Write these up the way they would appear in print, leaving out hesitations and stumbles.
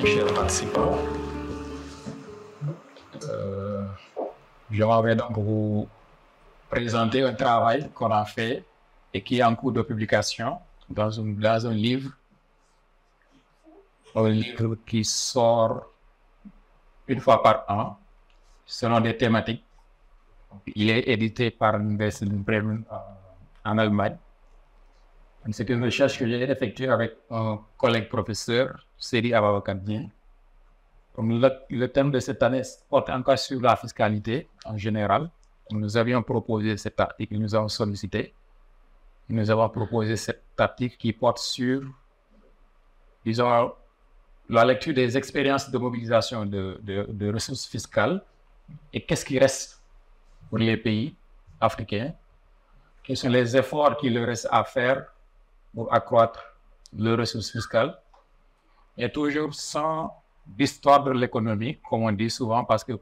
cher participant. Je m'en vais donc vous présenter un travail qu'on a fait et qui est en cours de publication dans un livre qui sort une fois par an selon des thématiques. Il est édité par l'Université de Bremen en Allemagne. C'est une recherche que j'ai effectuée avec un collègue professeur, Seri Ababakardien. Le thème de cette année porte encore sur la fiscalité en général. Nous avions proposé cet article, nous avons sollicité. Nous avons proposé cet article qui porte sur, disons, la lecture des expériences de mobilisation de ressources fiscales et qu'est-ce qui reste pour les pays africains, quels sont les efforts qu'il leur reste à faire pour accroître leurs ressources fiscales, et toujours sans distordre l'économie, comme on dit souvent, parce que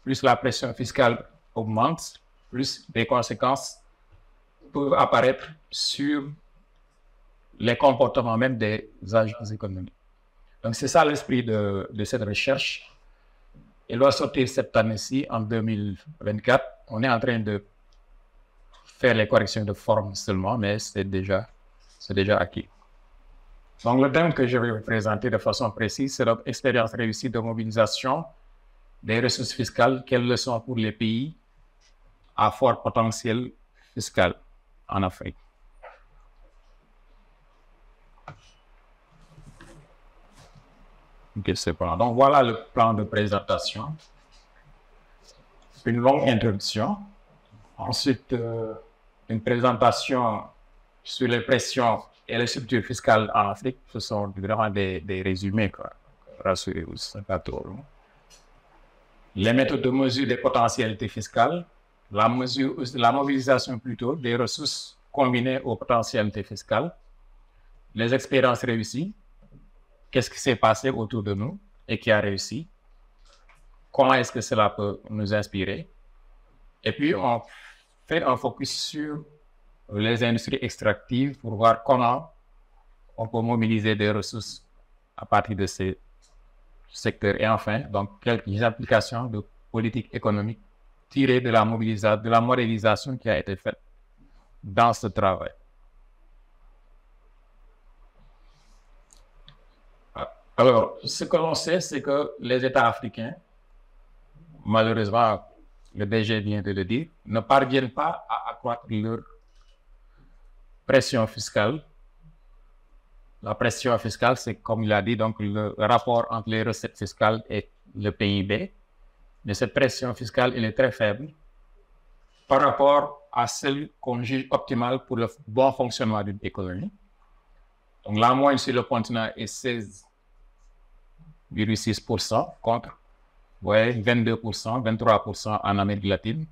plus la pression fiscale augmente, plus les conséquences peuvent apparaître sur les comportements même des agents économiques. Donc c'est ça l'esprit de cette recherche. Elle doit sortir cette année-ci, en 2024. On est en train de faire les corrections de forme seulement, mais c'est déjà acquis. Donc le thème que je vais vous présenter de façon précise, c'est l'expérience réussie de mobilisation des ressources fiscales. Quelles leçons pour les pays à fort potentiel fiscal en Afrique? Ok, c'est bon. Donc voilà le plan de présentation. Une longue introduction. Ensuite, une présentation sur les pressions et les structures fiscales en Afrique. Ce sont vraiment des résumés, quoi. Rassurez-vous, c'est pas trop long. Les méthodes de mesure des potentialités fiscales, la mobilisation plutôt des ressources combinées aux potentialités fiscales, les expériences réussies, qu'est-ce qui s'est passé autour de nous et qui a réussi, comment est-ce que cela peut nous inspirer, et puis on fait un focus sur les industries extractives pour voir comment on peut mobiliser des ressources à partir de ces secteurs. Et enfin, donc, quelques applications de politique économique tirées de la modélisation qui a été faite dans ce travail. Alors, ce que l'on sait, c'est que les États africains, malheureusement, le DG vient de le dire, ne parviennent pas à accroître leur pression fiscale. La pression fiscale, c'est comme il a dit, donc le rapport entre les recettes fiscales et le PIB. Mais cette pression fiscale, elle est très faible par rapport à celle qu'on juge optimale pour le bon fonctionnement d'une économie. Donc la moyenne sur le continent est 16,6% contre 22%, 23% en Amérique latine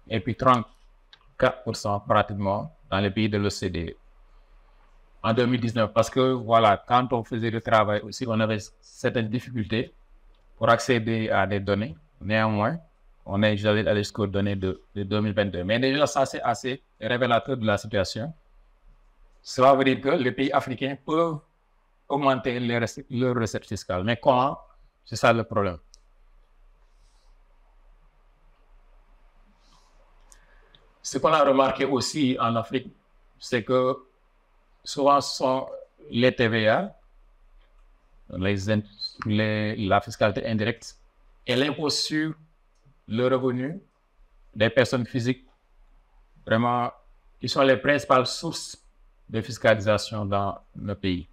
et puis 34% pratiquement dans les pays de l'OCDE. En 2019, parce que voilà, quand on faisait le travail aussi, on avait certaines difficultés pour accéder à des données. Néanmoins, on est allé jusqu'aux données de 2022. Mais déjà, ça, c'est assez révélateur de la situation. Cela veut dire que les pays africains peuvent augmenter leurs recettes fiscales. Mais comment? C'est ça le problème. Ce qu'on a remarqué aussi en Afrique, c'est que souvent ce sont les TVA, la fiscalité indirecte et l'impôt sur le revenu des personnes physiques, vraiment, qui sont les principales sources de fiscalisation dans le pays.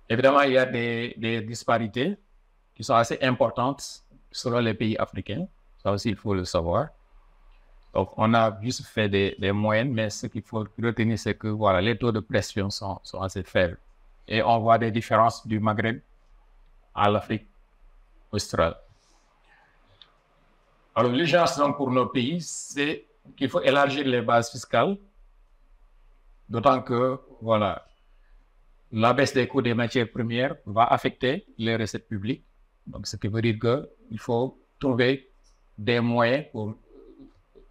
Évidemment, il y a des disparités qui sont assez importantes selon les pays africains. Ça aussi, il faut le savoir. Donc, on a juste fait des moyennes, mais ce qu'il faut retenir, c'est que voilà, les taux de pression sont assez faibles. Et on voit des différences du Maghreb à l'Afrique australe. Alors, l'urgence donc pour nos pays, c'est qu'il faut élargir les bases fiscales, d'autant que voilà, la baisse des coûts des matières premières va affecter les recettes publiques. Donc, ce qui veut dire qu'il faut trouver des moyens pour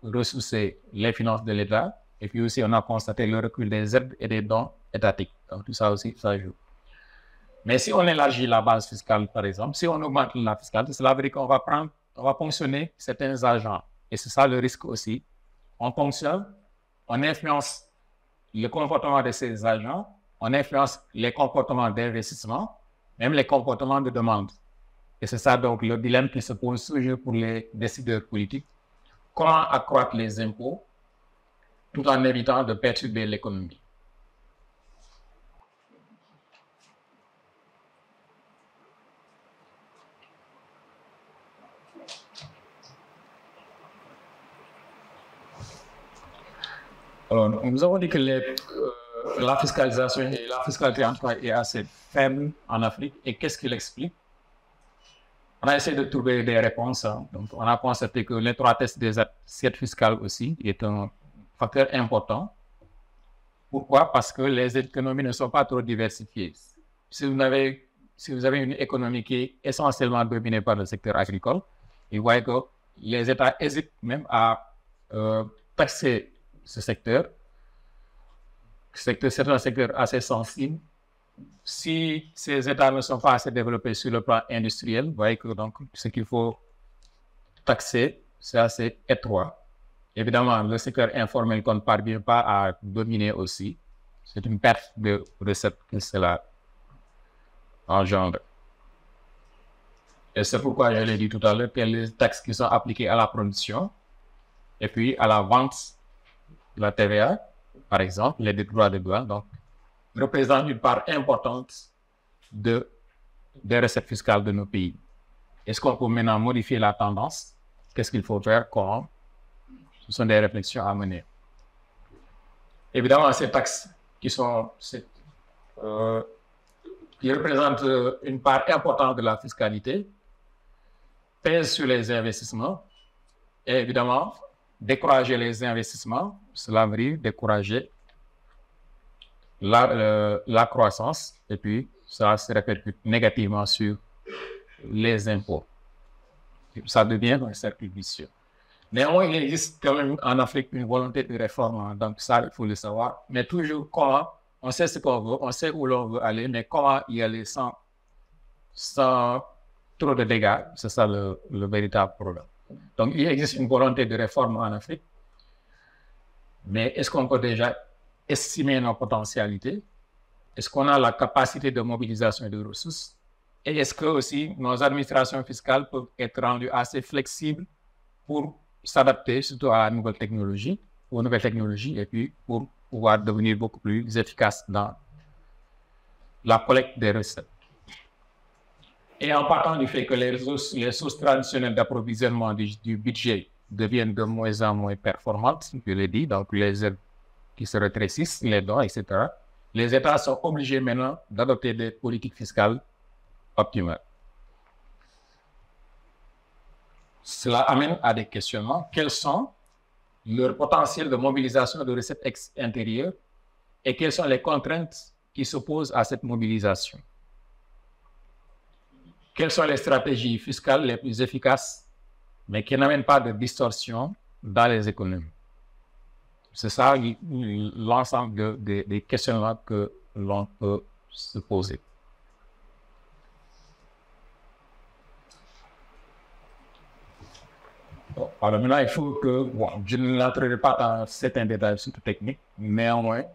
ressourcer les finances de l'État. Et puis aussi, on a constaté le recul des aides et des dons étatiques. Donc, tout ça aussi, ça joue. Mais si on élargit la base fiscale, par exemple, si on augmente la fiscalité, cela veut dire qu'on va ponctionner certains agents. Et c'est ça le risque aussi. On ponctionne, on influence le comportement de ces agents, on influence les comportements d'investissement, même les comportements de demande. Et c'est ça donc le dilemme qui se pose toujours pour les décideurs politiques. Comment accroître les impôts tout en évitant de perturber l'économie? Alors, nous avons dit que la fiscalisation et la fiscalité en tout cas est assez faible en Afrique. Et qu'est-ce qui l'explique? On a essayé de trouver des réponses. Hein. Donc, on a constaté que l'étroitesse des assiettes fiscales aussi est un facteur important. Pourquoi? Parce que les économies ne sont pas trop diversifiées. Si vous avez une économie qui est essentiellement dominée par le secteur agricole, vous voyez que les États hésitent même à taxer ce secteur. C'est un secteur assez sensible. Si ces États ne sont pas assez développés sur le plan industriel, vous voyez que donc, ce qu'il faut taxer, c'est assez étroit. Évidemment, le secteur informel qu'on ne parvient pas à dominer aussi, c'est une perte de recettes que cela engendre. Et c'est pourquoi je l'ai dit tout à l'heure, que les taxes qui sont appliquées à la production et puis à la vente de la TVA, par exemple, les droits de douane, donc, représentent une part importante des recettes fiscales de nos pays. Est-ce qu'on peut maintenant modifier la tendance? Qu'est-ce qu'il faut faire? Comment? Ce sont des réflexions à mener. Évidemment, ces taxes qui représentent une part importante de la fiscalité pèsent sur les investissements. Et évidemment, décourager les investissements, cela veut dire décourager la croissance, et puis ça se répercute négativement sur les impôts. Ça devient un cercle vicieux. Néanmoins, il existe quand même en Afrique une volonté de réforme, donc ça, il faut le savoir. Mais toujours comment, on sait ce qu'on veut, on sait où l'on veut aller, mais comment y aller sans trop de dégâts, c'est ça le véritable problème. Donc, il existe une volonté de réforme en Afrique, mais est-ce qu'on peut déjà estimer nos potentialités? Est-ce qu'on a la capacité de mobilisation de ressources? Et est-ce que aussi nos administrations fiscales peuvent être rendues assez flexibles pour s'adapter surtout à la nouvelle technologie, aux nouvelles technologies, et puis pour pouvoir devenir beaucoup plus efficaces dans la collecte des recettes? Et en partant du fait que les sources traditionnelles d'approvisionnement du budget deviennent de moins en moins performantes, je l'ai dit, donc les aides qui se rétrécissent, les dons, etc., les États sont obligés maintenant d'adopter des politiques fiscales optimales. Cela amène à des questionnements. Quels sont leurs potentiels de mobilisation de recettes intérieures et quelles sont les contraintes qui s'opposent à cette mobilisation? Quelles sont les stratégies fiscales les plus efficaces, mais qui n'amènent pas de distorsion dans les économies? C'est ça l'ensemble des questionnements que l'on peut se poser. Bon, alors maintenant, il faut que, bon, je ne n'entrerai pas dans certains détails surtout techniques, néanmoins,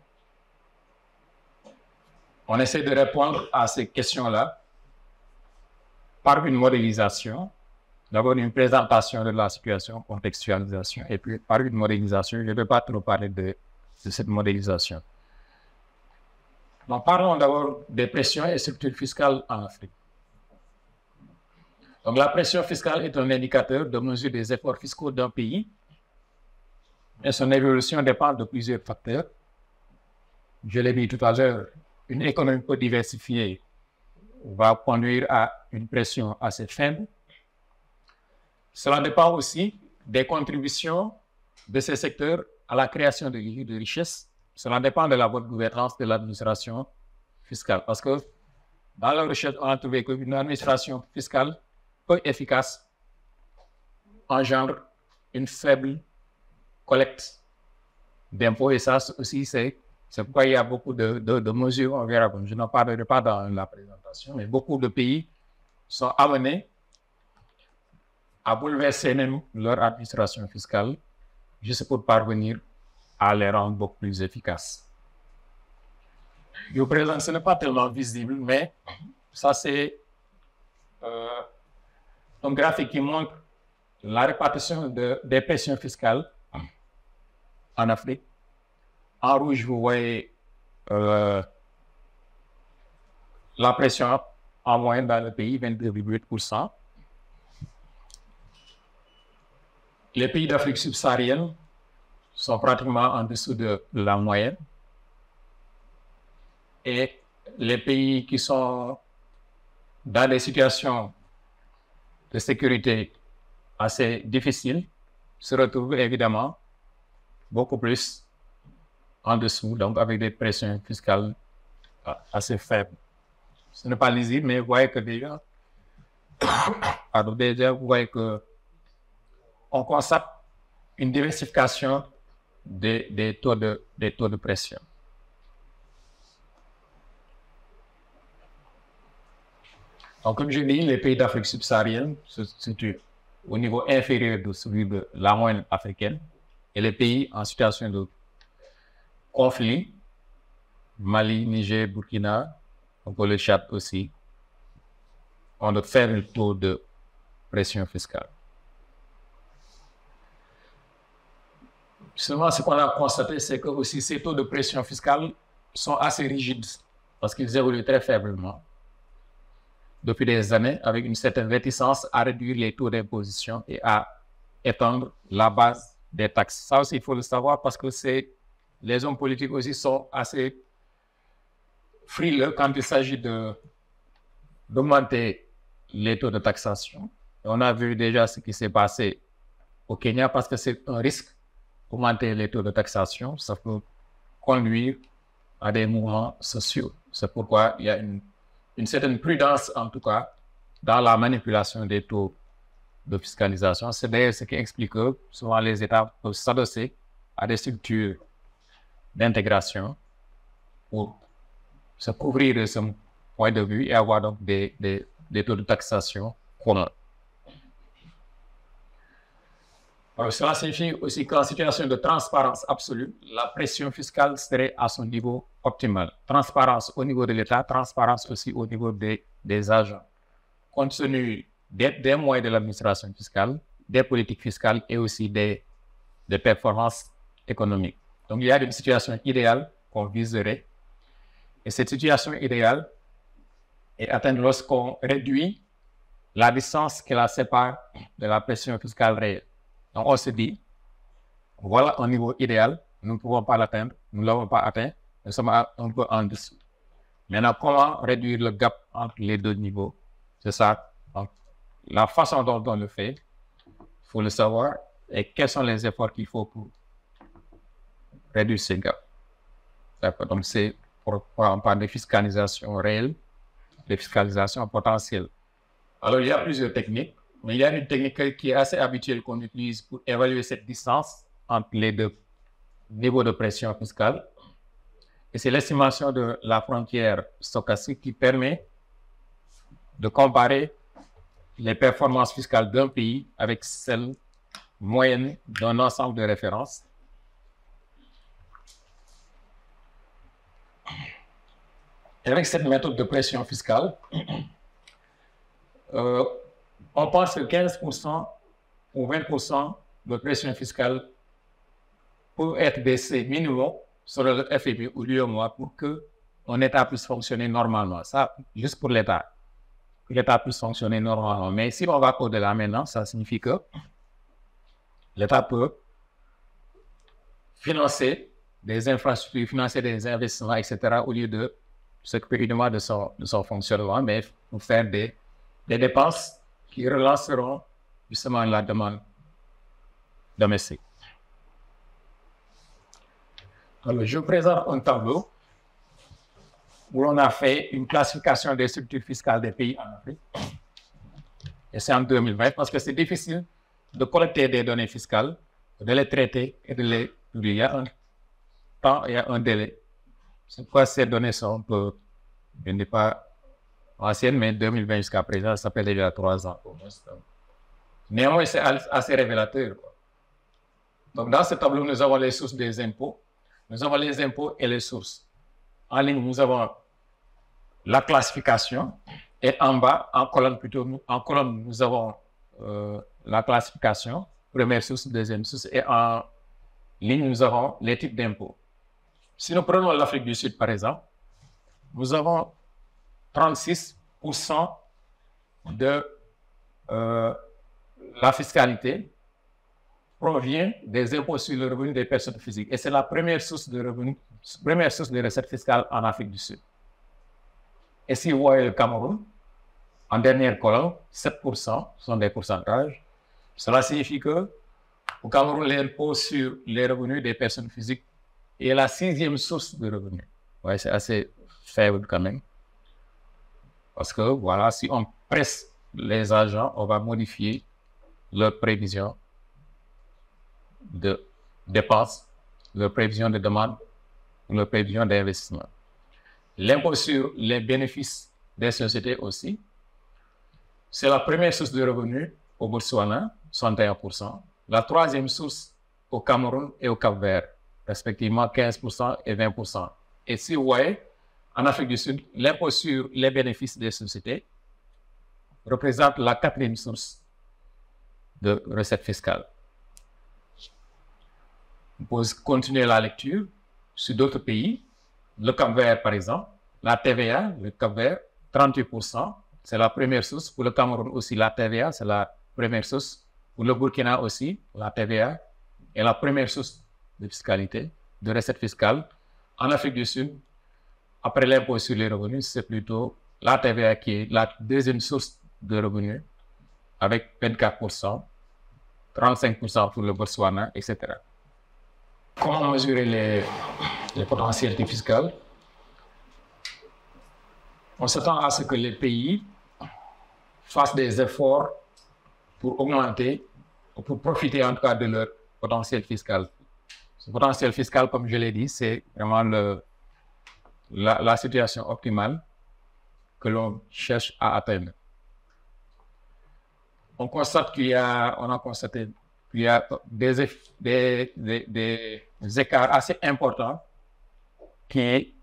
on essaie de répondre à ces questions-là par une modélisation, d'abord une présentation de la situation, contextualisation, et puis par une modélisation. Je ne vais pas trop parler de cette modélisation. Donc, parlons d'abord des pressions et structures fiscales en Afrique. Donc, la pression fiscale est un indicateur de mesure des efforts fiscaux d'un pays, et son évolution dépend de plusieurs facteurs. Je l'ai dit tout à l'heure, une économie peu diversifiée va conduire à une pression assez faible. Cela dépend aussi des contributions de ces secteurs à la création de richesses. Cela dépend de la bonne gouvernance de l'administration fiscale. Parce que dans la recherche, on a trouvé qu'une administration fiscale peu efficace engendre une faible collecte d'impôts. Et ça aussi, c'est C'est pourquoi il y a beaucoup de mesures, on verra, je n'en parlerai pas dans la présentation, mais beaucoup de pays sont amenés à bouleverser même leur administration fiscale juste pour parvenir à les rendre beaucoup plus efficaces. Je vous présente, ce n'est pas tellement visible, mais ça c'est un graphique qui montre la répartition des pressions fiscales en Afrique. En rouge, vous voyez la pression en moyenne dans le pays, 22,8%. Les pays d'Afrique subsaharienne sont pratiquement en dessous de la moyenne. Et les pays qui sont dans des situations de sécurité assez difficiles se retrouvent évidemment beaucoup plus en dessous, donc avec des pressions fiscales assez faibles. Ce n'est pas lisible, mais vous voyez que déjà, vous voyez que on constate une diversification des taux de pression. Donc, comme je dis, les pays d'Afrique subsaharienne se situent au niveau inférieur de celui de la moyenne africaine, et les pays en situation de conflit, Mali, Niger, Burkina, donc le Tchad aussi, ont de faibles taux de pression fiscale. Seulement, ce qu'on a constaté, c'est que aussi ces taux de pression fiscale sont assez rigides parce qu'ils évoluent très faiblement depuis des années, avec une certaine réticence à réduire les taux d'imposition et à étendre la base des taxes. Ça aussi, il faut le savoir parce que les hommes politiques aussi sont assez frileux quand il s'agit d'augmenter les taux de taxation. Et on a vu déjà ce qui s'est passé au Kenya parce que c'est un risque. Augmenter les taux de taxation, ça peut conduire à des mouvements sociaux. C'est pourquoi il y a une certaine prudence, en tout cas, dans la manipulation des taux de fiscalisation. C'est d'ailleurs ce qui explique que souvent les États peuvent s'adosser à des structures d'intégration pour se couvrir de ce point de vue et avoir donc des taux de taxation communs. Alors, cela signifie aussi qu'en situation de transparence absolue, la pression fiscale serait à son niveau optimal. Transparence au niveau de l'État, transparence aussi au niveau des agents. Compte tenu des moyens de l'administration fiscale, des politiques fiscales et aussi des performances économiques. Donc, il y a une situation idéale qu'on viserait. Et cette situation idéale est atteinte lorsqu'on réduit la distance qui la sépare de la pression fiscale réelle. Donc, on se dit, voilà un niveau idéal, nous ne pouvons pas l'atteindre, nous ne l'avons pas atteint, nous sommes un peu en dessous. Maintenant, comment réduire le gap entre les deux niveaux? C'est ça. Donc, la façon dont on le fait, il faut le savoir, et quels sont les efforts qu'il faut pour réduire ce gap. Donc, c'est pour parler de fiscalisation réelle, de fiscalisation potentielle. Alors, il y a plusieurs techniques. Mais il y a une technique qui est assez habituelle qu'on utilise pour évaluer cette distance entre les deux niveaux de pression fiscale. Et c'est l'estimation de la frontière stochastique qui permet de comparer les performances fiscales d'un pays avec celles moyennes d'un ensemble de références. Et avec cette méthode de pression fiscale, on pense que 15% ou 20% de pression fiscale peut être baissée minimum sur le FMI ou l'UEMOA pour qu'un État puisse fonctionner normalement. Ça, juste pour l'État. Que l'État puisse fonctionner normalement. Mais si on va au-delà maintenant, ça signifie que l'État peut financer des infrastructures, financer des investissements, etc., au lieu de s'occuper uniquement de son fonctionnement, mais pour faire des dépenses qui relanceront justement la demande domestique. Alors, je vous présente un tableau où on a fait une classification des structures fiscales des pays en Afrique. Et c'est en 2020 parce que c'est difficile de collecter des données fiscales, de les traiter et de les publier. Il y a un temps, il y a un délai Cette fois, ces données sont un peu, je ne dis pas anciennes, mais 2020 jusqu'à présent, ça fait déjà 3 ans pour l'instant. Néanmoins, c'est assez révélateur, quoi. Donc, dans ce tableau, nous avons les sources des impôts. Nous avons les impôts et les sources. En ligne, nous avons la classification. Et en bas, en colonne plutôt, en colonne, nous avons la classification, première source, deuxième source. Et en ligne, nous avons les types d'impôts. Si nous prenons l'Afrique du Sud, par exemple, nous avons 36% de la fiscalité provient des impôts sur le revenu des personnes physiques. Et c'est la première source de revenus, première source de recettes fiscales en Afrique du Sud. Et si vous voyez le Cameroun, en dernière colonne, 7% sont des pourcentages. Cela signifie que au Cameroun, l'impôt sur les revenus des personnes physiques est la 6e source de revenus. Ouais, c'est assez faible quand même. Parce que voilà, si on presse les agents, on va modifier leur prévision de dépenses, leur prévision de demande, leur prévision d'investissement. L'impôt sur les bénéfices des sociétés aussi, c'est la première source de revenus au Botswana, 61%. La 3e source au Cameroun et au Cap-Vert, respectivement 15% et 20%. Et si vous voyez, en Afrique du Sud, l'impôt sur les bénéfices des sociétés représente la 4e source de recettes fiscales. On peut continuer la lecture sur d'autres pays. Le Cap-Vert, par exemple, la TVA, le Cap-Vert, 38%, c'est la première source. Pour le Cameroun aussi, la TVA, c'est la première source. Pour le Burkina aussi, la TVA est la première source de fiscalité, de recettes fiscales. En Afrique du Sud, après l'impôt sur les revenus, c'est plutôt la TVA qui est la 2e source de revenus, avec 24%, 35% pour le Botswana, etc. Comment mesurer les potentialités fiscales? On s'attend à ce que les pays fassent des efforts pour augmenter, pour profiter en tout cas de leur potentiel fiscal. Ce potentiel fiscal, comme je l'ai dit, c'est vraiment la situation optimale que l'on cherche à atteindre. On constate on a constaté qu'il y a des écarts assez importants qui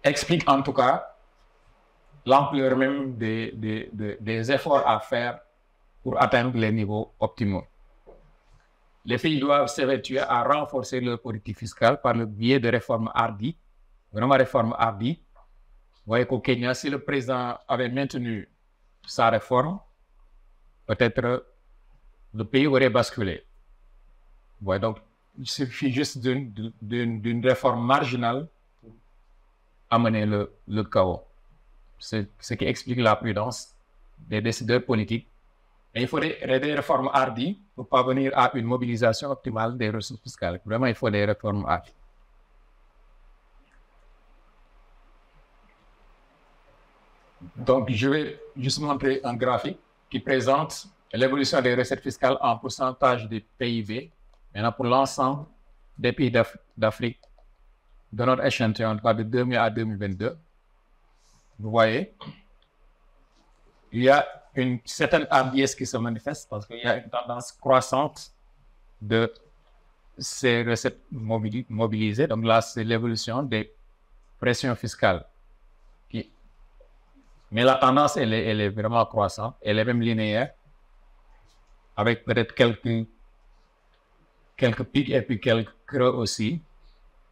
expliquent en tout cas l'ampleur même des efforts à faire pour atteindre les niveaux optimaux. Les pays doivent s'évertuer à renforcer leur politique fiscale par le biais de réformes hardies, vraiment réformes hardies. Vous voyez qu'au Kenya, si le président avait maintenu sa réforme, peut-être le pays aurait basculé. Vous voyez, donc il suffit juste d'une réforme marginale pour amener le chaos. C'est ce qui explique la prudence des décideurs politiques. Et il faudrait des réformes hardies pour parvenir à une mobilisation optimale des ressources fiscales. Vraiment, il faut des réformes hardies. Donc, je vais juste montrer un graphique qui présente l'évolution des recettes fiscales en pourcentage du PIB, maintenant pour l'ensemble des pays d'Afrique, de notre échantillon, de 2000 à 2022. Vous voyez, il y a une certaine hardiesse qui se manifeste parce qu'il y a une tendance croissante de ces recettes mobilisées. Donc là, c'est l'évolution des pressions fiscales. Mais la tendance, elle est vraiment croissante. Elle est même linéaire, avec peut-être quelques pics et puis quelques creux aussi,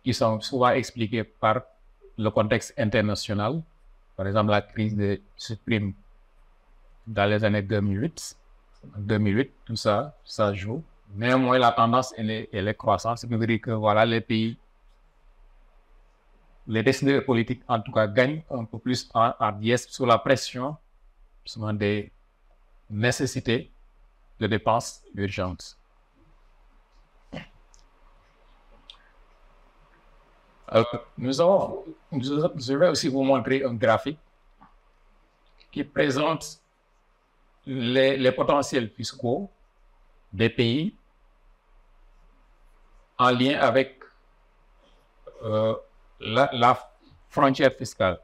qui sont souvent expliqués par le contexte international. Par exemple, la crise des subprimes dans les années 2008, tout ça joue. Néanmoins, la tendance, elle est croissante. Ça veut dire que voilà, les pays, les décideurs politiques, en tout cas, gagnent un peu plus en hardiesse sous la pression justement des nécessités de dépenses urgentes. Je vais aussi vous montrer un graphique qui présente les potentiels fiscaux des pays en lien avec la frontière fiscale.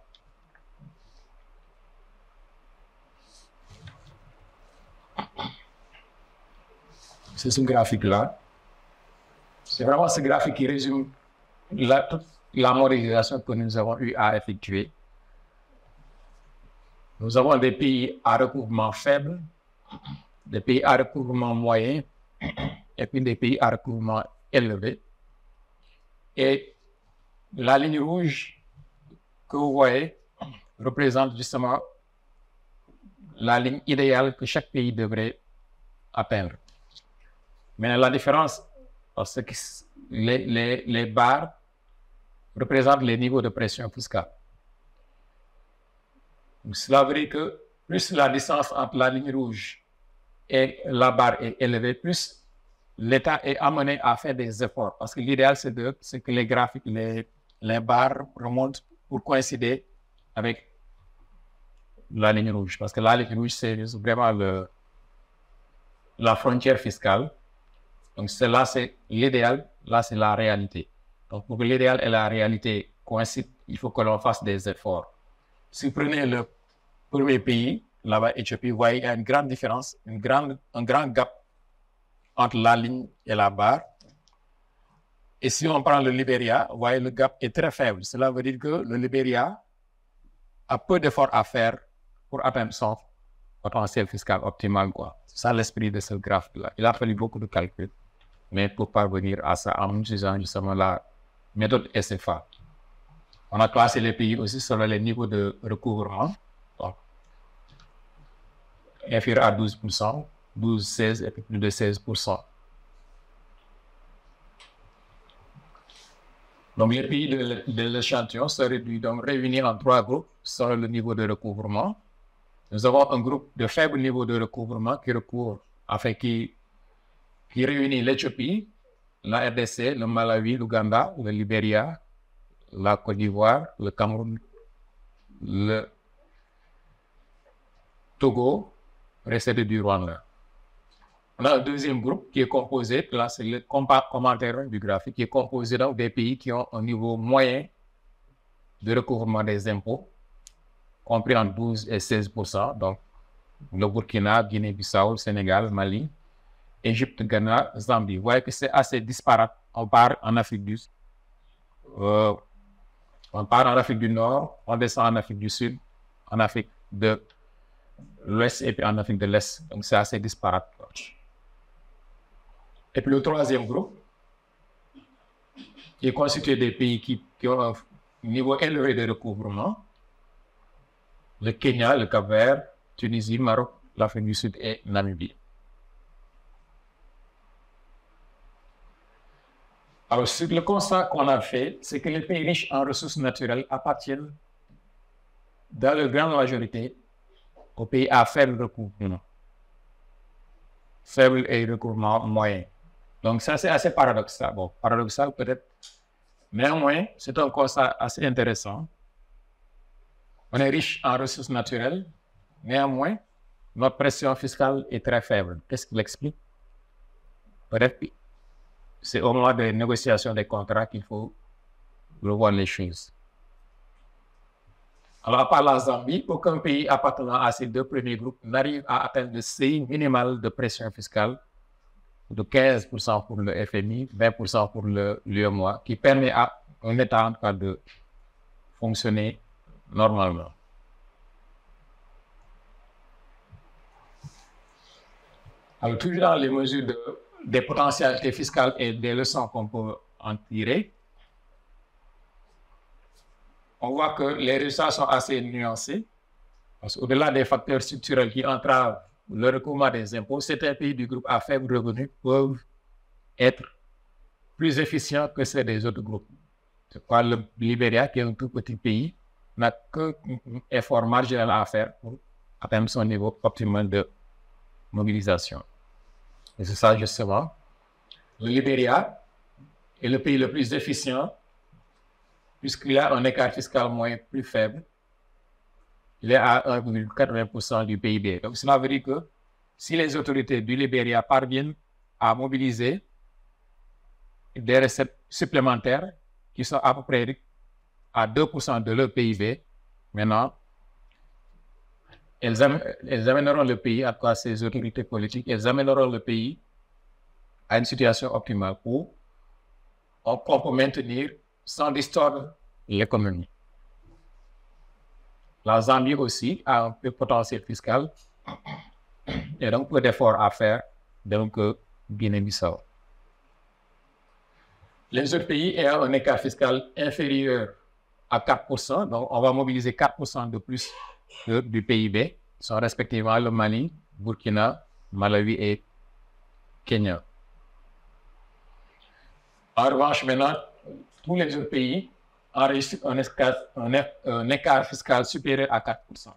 C'est ce graphique-là. C'est vraiment ce graphique qui résume toute la modélisation que nous avons eu à effectuer. Nous avons des pays à recouvrement faible, des pays à recouvrement moyen, et puis des pays à recouvrement élevé. Et la ligne rouge que vous voyez représente justement la ligne idéale que chaque pays devrait atteindre. Mais la différence, c'est que les barres représentent les niveaux de pression fiscale. Donc, cela veut dire que plus la distance entre la ligne rouge et la barre est élevée, plus l'État est amené à faire des efforts. Parce que l'idéal, c'est que les graphiques, les barres remontent pour coïncider avec la ligne rouge. Parce que la ligne rouge, c'est vraiment la frontière fiscale. Donc, là, c'est l'idéal, là, c'est la réalité. Donc, pour que l'idéal et la réalité coïncident, il faut que l'on fasse des efforts. Si vous prenez le premier pays, là-bas, Éthiopie, vous voyez, il y a une grande différence, un grand gap entre la ligne et la barre. Et si on prend le Libéria, vous voyez, le gap est très faible. Cela veut dire que le Libéria a peu d'efforts à faire pour atteindre son potentiel fiscal optimal, quoi. C'est ça l'esprit de ce graphe-là. Il a fallu beaucoup de calculs, mais pour parvenir à ça, en utilisant justement la méthode SFA. On a classé les pays aussi selon les niveaux de recouvrement. Donc, inférieur à 12%, 12, 16 et plus de 16%. Donc, les pays de l'échantillon se réunis en 3 groupes selon le niveau de recouvrement. Nous avons un groupe de faible niveau de recouvrement qui réunit l'Éthiopie, la RDC, le Malawi, l'Ouganda, le Libéria, la Côte d'Ivoire, le Cameroun, le Togo, précédé du Rwanda. On a un deuxième groupe qui est composé, là c'est le commentaire du graphique, qui est composé donc des pays qui ont un niveau moyen de recouvrement des impôts, compris en 12 et 16%, donc le Burkina, Guinée-Bissau, Sénégal, Mali, Égypte, Ghana, Zambie. Vous voyez que c'est assez disparate. On part en Afrique du Nord, on descend en Afrique du Sud, en Afrique de l'Ouest et puis en Afrique de l'Est. Donc c'est assez disparate. Et puis le troisième groupe, qui est constitué des pays qui ont un niveau élevé de recouvrement, le Kenya, le Cap-Vert, Tunisie, Maroc, l'Afrique du Sud et Namibie. Alors, le constat qu'on a fait, c'est que les pays riches en ressources naturelles appartiennent, dans leur grande majorité, aux pays à faible recouvrement. Faible et recouvrement moyen. Donc, ça, c'est assez paradoxal. Bon, paradoxal peut-être. Néanmoins, c'est un constat assez intéressant. On est riche en ressources naturelles. Néanmoins, notre pression fiscale est très faible. Qu'est-ce qui l'explique? Peut-être que c'est au moment des négociations des contrats qu'il faut revoir les choses. Alors, à part la Zambie, aucun pays appartenant à ces deux premiers groupes n'arrive à atteindre le seuil minimal de pression fiscale de 15% pour le FMI, 20% pour l'UEMOA, qui permet à un État en tout cas de fonctionner normalement. Alors, toujours dans les mesures des potentialités fiscales et des leçons qu'on peut en tirer, on voit que les résultats sont assez nuancés. Parce qu'au-delà des facteurs structurels qui entravent le recouvrement des impôts, certains pays du groupe à faible revenu peuvent être plus efficients que ceux des autres groupes. C'est pas le Libéria, qui est un tout petit pays, n'a qu'un effort marginal à faire pour atteindre son niveau optimal de mobilisation. Et c'est ça justement. Le Libéria est le pays le plus efficient puisqu'il a un écart fiscal moyen plus faible. Il est à 1,80% du PIB. Donc cela veut dire que si les autorités du Libéria parviennent à mobiliser des recettes supplémentaires qui sont à peu près à 2% de leur PIB. Maintenant, elles amèneront le pays, à quoi ces autorités politiques, elles amèneront le pays à une situation optimale où on peut maintenir sans distordre l'économie. La Zambie aussi a un peu de potentiel fiscal et donc peu d'efforts à faire, donc Guinée-Bissau. Les autres pays ayant un écart fiscal inférieur à 4%, donc on va mobiliser 4% de plus du PIB, sont respectivement le Mali, Burkina, Malawi et Kenya. En revanche, maintenant, tous les autres pays enregistrent un écart fiscal supérieur à 4%.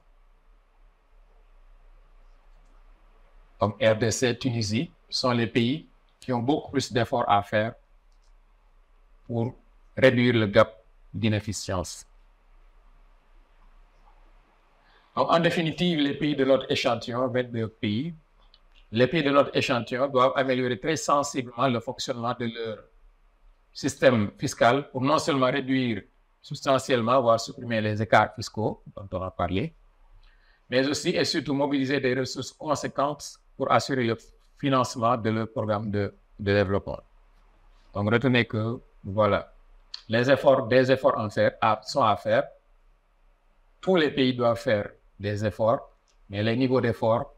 Comme RDC, Tunisie, sont les pays qui ont beaucoup plus d'efforts à faire pour réduire le gap d'inefficience. Donc, en définitive, les pays de notre échantillon, 22 pays, les pays de notre échantillon doivent améliorer très sensiblement le fonctionnement de leur système fiscal pour non seulement réduire substantiellement, voire supprimer les écarts fiscaux dont on a parlé, mais aussi et surtout mobiliser des ressources conséquentes pour assurer le financement de leur programme de développement. Donc, retenez que, voilà, des efforts sont à faire. Tous les pays doivent faire des efforts, mais les niveaux d'efforts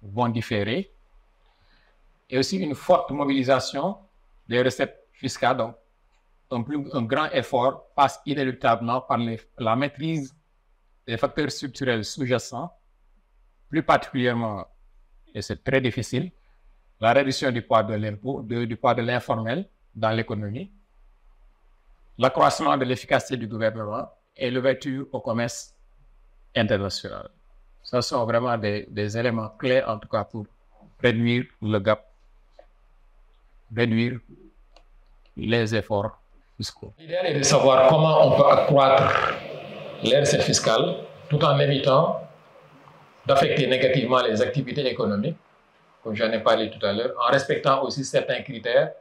vont différer. Et aussi une forte mobilisation des recettes fiscales. Donc, un grand effort passe inéluctablement par la maîtrise des facteurs structurels sous-jacents, plus particulièrement, et c'est très difficile, la réduction du poids de l'impôt, du poids de l'informel dans l'économie, l'accroissement de l'efficacité du gouvernement et l'ouverture au commerce international. Ce sont vraiment des éléments clés, en tout cas, pour réduire le gap, réduire les efforts fiscaux. L'idéal est de savoir comment on peut accroître les recettes fiscales tout en évitant d'affecter négativement les activités économiques, comme j'en ai parlé tout à l'heure, en respectant aussi certains critères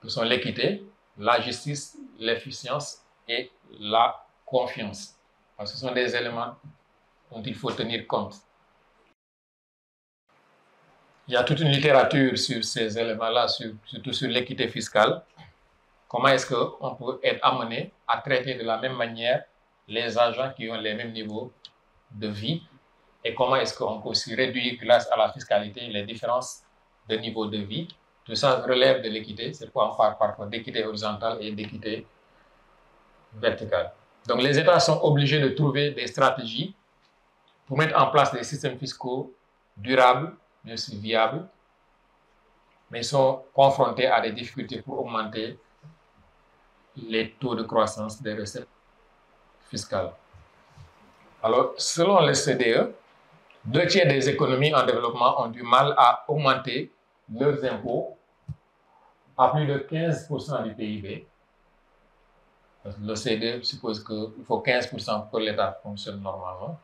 que sont l'équité, la justice, l'efficience et la confiance. Parce que ce sont des éléments dont il faut tenir compte. Il y a toute une littérature sur ces éléments-là, surtout sur l'équité fiscale. Comment est-ce qu'on peut être amené à traiter de la même manière les agents qui ont les mêmes niveaux de vie et comment est-ce qu'on peut aussi réduire grâce à la fiscalité les différences de niveau de vie. Tout ça relève de l'équité, c'est pourquoi on parle parfois d'équité horizontale et d'équité verticale. Donc les États sont obligés de trouver des stratégies pour mettre en place des systèmes fiscaux durables, mais aussi viables, mais ils sont confrontés à des difficultés pour augmenter les taux de croissance des recettes fiscales. Alors, selon le CDE, 2/3 des économies en développement ont du mal à augmenter leurs impôts à plus de 15% du PIB. Le CDE suppose qu'il faut 15% pour que l'État fonctionne normalement.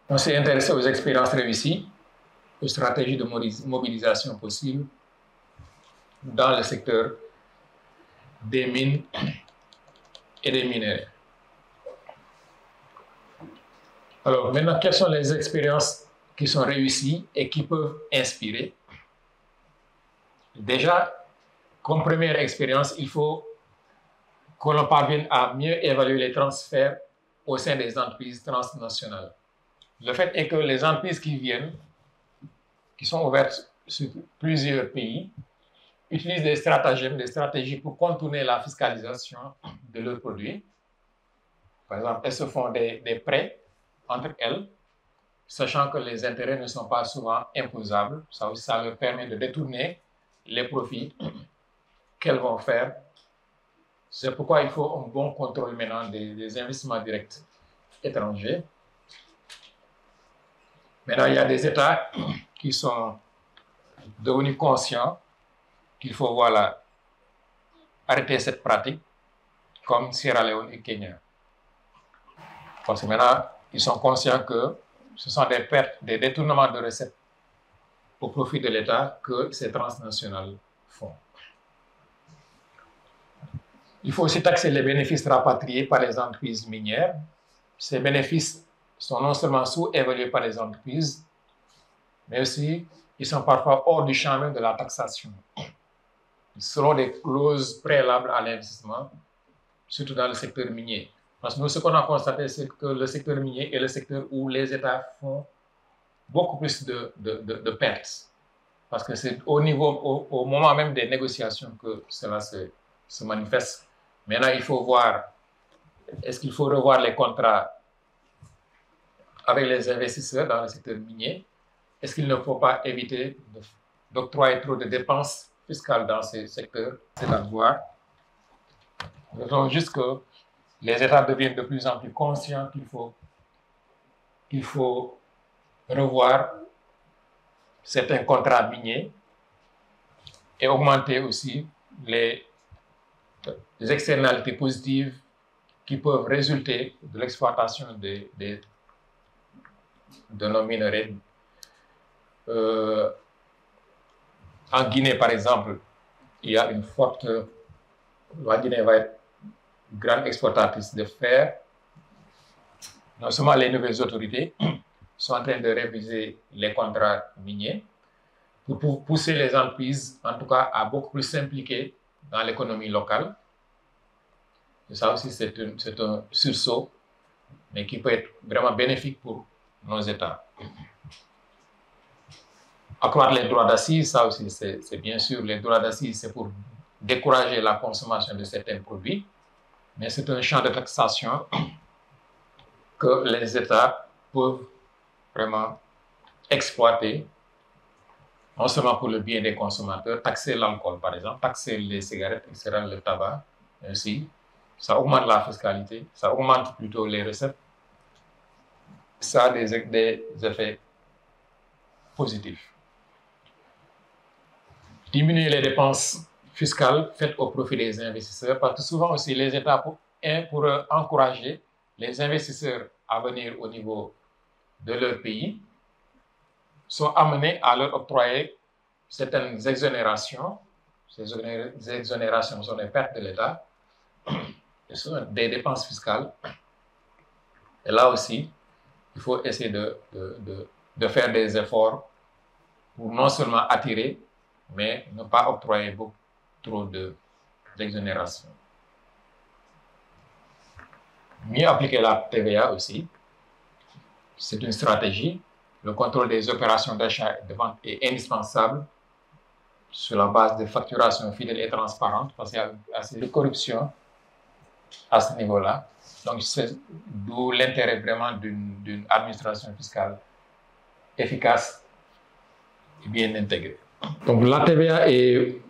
On s'est intéressé aux expériences réussies, aux stratégies de mobilisation possibles dans le secteur des mines et des minerais. Alors maintenant, quelles sont les expériences qui sont réussies et qui peuvent inspirer? Déjà, comme première expérience, il faut que l'on parvienne à mieux évaluer les transferts au sein des entreprises transnationales. Le fait est que les entreprises qui viennent, qui sont ouvertes sur plusieurs pays, utilisent des stratagèmes, des stratégies pour contourner la fiscalisation de leurs produits. Par exemple, elles se font des prêts entre elles, sachant que les intérêts ne sont pas souvent imposables. Ça aussi, ça leur permet de détourner les profits qu'elles vont faire. C'est pourquoi il faut un bon contrôle maintenant des investissements directs étrangers. Maintenant, il y a des États qui sont devenus conscients qu'il faut arrêter cette pratique, comme Sierra Leone et Kenya. Parce que maintenant, ils sont conscients que ce sont des pertes, des détournements de recettes au profit de l'État que ces transnationales font. Il faut aussi taxer les bénéfices rapatriés par les entreprises minières. Ces bénéfices sont non seulement sous-évalués par les entreprises, mais aussi ils sont parfois hors du champ même de la taxation, selon des clauses préalables à l'investissement, surtout dans le secteur minier. Parce que nous, ce qu'on a constaté, c'est que le secteur minier est le secteur où les États font beaucoup plus de pertes. Parce que c'est au moment même des négociations que cela se manifeste. Maintenant, il faut voir, est-ce qu'il faut revoir les contrats avec les investisseurs dans le secteur minier? Est-ce qu'il ne faut pas éviter d'octroyer trop de dépenses fiscales dans ces secteurs? C'est à voir. Notons juste que les États deviennent de plus en plus conscients qu'il faut revoir certains contrats miniers et augmenter aussi les externalités positives qui peuvent résulter de l'exploitation de nos minerais. En Guinée, par exemple, il y a une forte... La Guinée va être grande exportatrice de fer. Non seulement les nouvelles autorités sont en train de réviser les contrats miniers pour pousser les entreprises, en tout cas, à beaucoup plus s'impliquer dans l'économie locale. Et ça aussi, c'est un sursaut, mais qui peut être vraiment bénéfique pour nos États. Accroître les droits d'assises, ça aussi, c'est bien sûr, les droits d'assises, c'est pour décourager la consommation de certains produits, mais c'est un champ de taxation que les États peuvent vraiment exploiter, non seulement pour le bien des consommateurs, taxer l'alcool par exemple, taxer les cigarettes, etc., le tabac, ainsi. Ça augmente la fiscalité, ça augmente plutôt les recettes. Ça a des effets positifs. Diminuer les dépenses fiscales faites au profit des investisseurs, parce que souvent aussi les États, pour encourager les investisseurs à venir au niveau de leur pays, sont amenés à leur octroyer certaines exonérations. Ces exonérations sont des pertes de l'État, ce sont des dépenses fiscales. Et là aussi, il faut essayer de faire des efforts pour non seulement attirer, mais ne pas octroyer beaucoup trop d'exonérations. Mieux appliquer la TVA aussi, c'est une stratégie. Le contrôle des opérations d'achat et de vente est indispensable sur la base de facturation fidèle et transparente, parce qu'il y a assez de corruption à ce niveau-là. Donc, c'est d'où l'intérêt vraiment d'une administration fiscale efficace et bien intégrée. Donc, la TVA est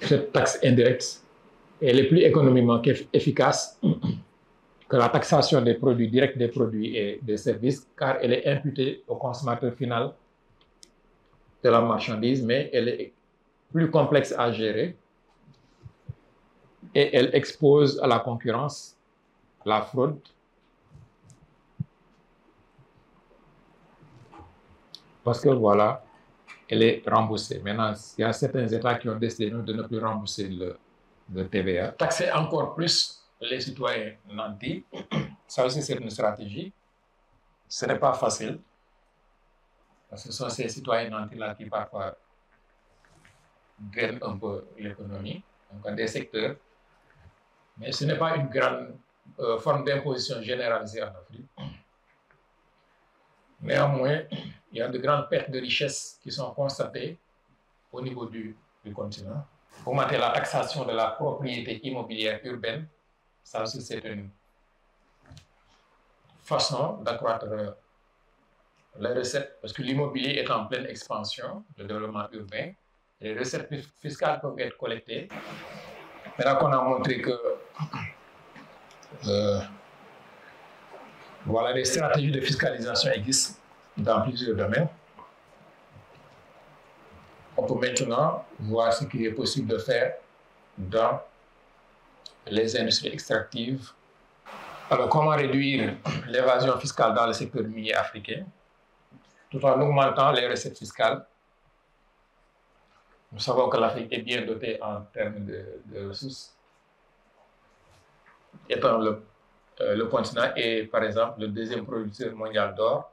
cette taxe indirecte, elle est plus économiquement efficace que la taxation des produits directs, des produits et des services, car elle est imputée au consommateur final de la marchandise, mais elle est plus complexe à gérer et elle expose à la concurrence, la fraude, parce que voilà, elle est remboursée. Maintenant, il y a certains États qui ont décidé de ne plus rembourser le TVA. Taxer encore plus les citoyens nantis, ça aussi c'est une stratégie. Ce n'est pas facile, parce que ce sont ces citoyens nantis-là qui parfois drainent un peu l'économie, donc des secteurs. Mais ce n'est pas une grande forme d'imposition généralisée en Afrique. Néanmoins, il y a de grandes pertes de richesses qui sont constatées au niveau du continent. Augmenter la taxation de la propriété immobilière urbaine, ça aussi c'est une façon d'accroître les recettes, parce que l'immobilier est en pleine expansion, le développement urbain, et les recettes fiscales peuvent être collectées. Maintenant qu'on a montré que voilà, des stratégies de fiscalisation existent dans plusieurs domaines. On peut maintenant voir ce qu'il est possible de faire dans les industries extractives. Alors, comment réduire l'évasion fiscale dans le secteur minier africain, tout en augmentant les recettes fiscales? Nous savons que l'Afrique est bien dotée en termes de ressources. Étant le continent est, par exemple, le deuxième producteur mondial d'or,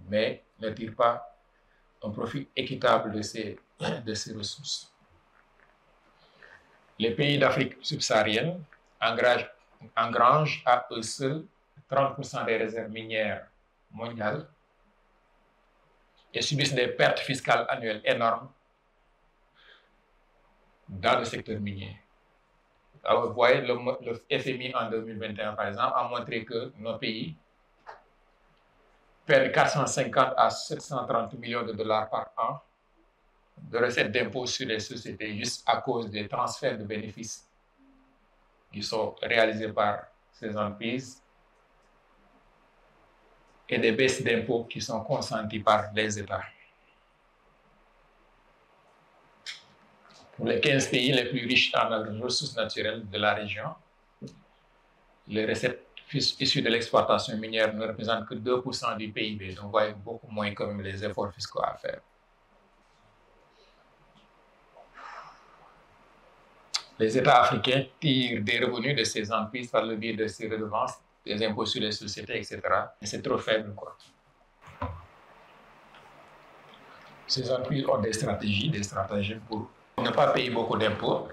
mais ne tire pas un profit équitable de ses ressources. Les pays d'Afrique subsaharienne engrangent à eux seuls 30% des réserves minières mondiales et subissent des pertes fiscales annuelles énormes dans le secteur minier. Alors, vous voyez, le FMI en 2021, par exemple, a montré que nos pays perdent 450 à 730 millions de dollars par an de recettes d'impôts sur les sociétés juste à cause des transferts de bénéfices qui sont réalisés par ces entreprises et des baisses d'impôts qui sont consenties par les États. Pour les 15 pays les plus riches en ressources naturelles de la région, les recettes issues de l'exploitation minière ne représentent que 2% du PIB, donc vous voyez beaucoup moins quand même les efforts fiscaux à faire. Les États africains tirent des revenus de ces entreprises par le biais de ces redevances, des impôts sur les sociétés, etc. Et c'est trop faible, quoi. Ces entreprises ont des stratégies pour ne pas payer beaucoup d'impôts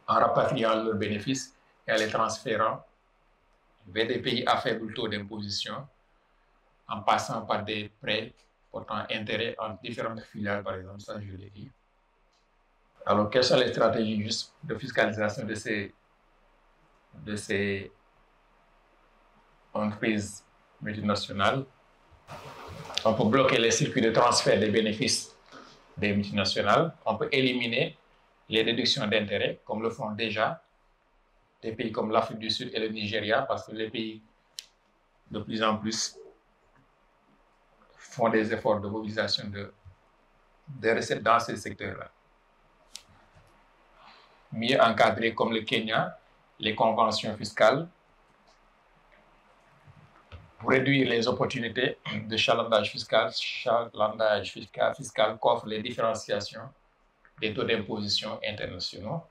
en rapatriant leurs bénéfices et en les transférant vers des pays à faible taux d'imposition en passant par des prêts portant intérêt en différentes filiales, par exemple, ça je l'ai dit. Alors, quelles sont les stratégies juste de fiscalisation de ces entreprises multinationales? On peut bloquer les circuits de transfert des bénéfices des multinationales. On peut éliminer les déductions d'intérêt, comme le font déjà des pays comme l'Afrique du Sud et le Nigeria, parce que les pays de plus en plus font des efforts de mobilisation des recettes dans ces secteurs-là. Mieux encadrer, comme le Kenya, les conventions fiscales pour réduire les opportunités de chalandage fiscal qu'offrent les différenciations des taux d'imposition internationaux.